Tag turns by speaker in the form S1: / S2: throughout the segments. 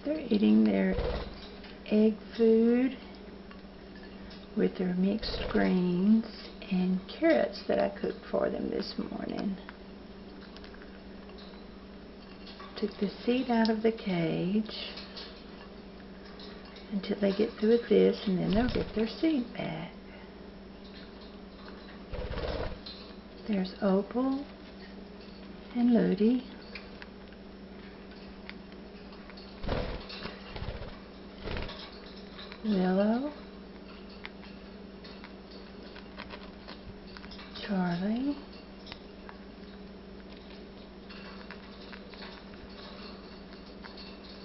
S1: They're eating their egg food with their mixed greens and carrots that I cooked for them this morning. Took the seed out of the cage until they get through with this, and then they'll get their seed back. There's Opal and Ludi. Willow, Charlie,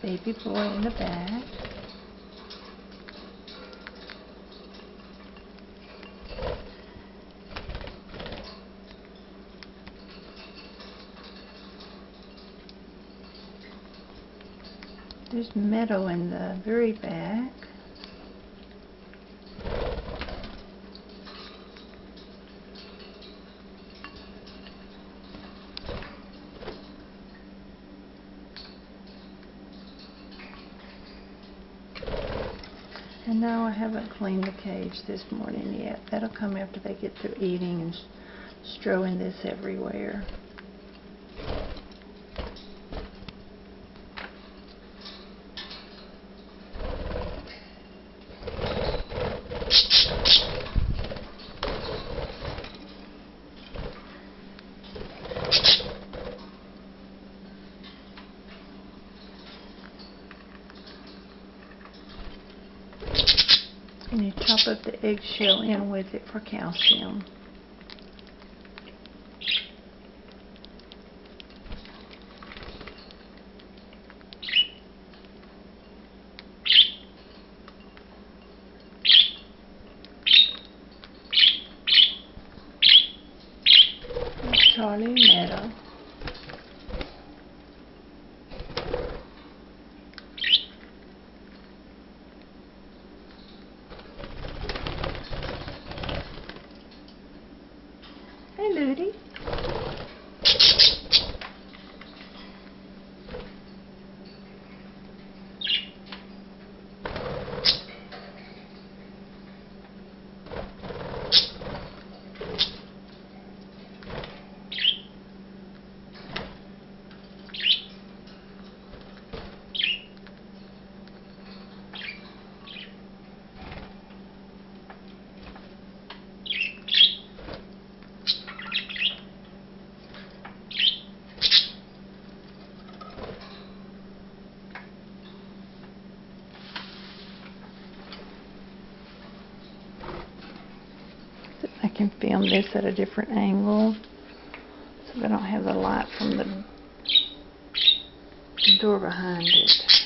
S1: baby boy in the back, there's Meadow in the very back, and now I haven't cleaned the cage this morning yet. That'll come after they get through eating and strewing this everywhere. And you chop up the eggshell in with it for calcium. That's Charlie and Meadow. Hey, Ludi. I can film this at a different angle so I don't have the light from the door behind it.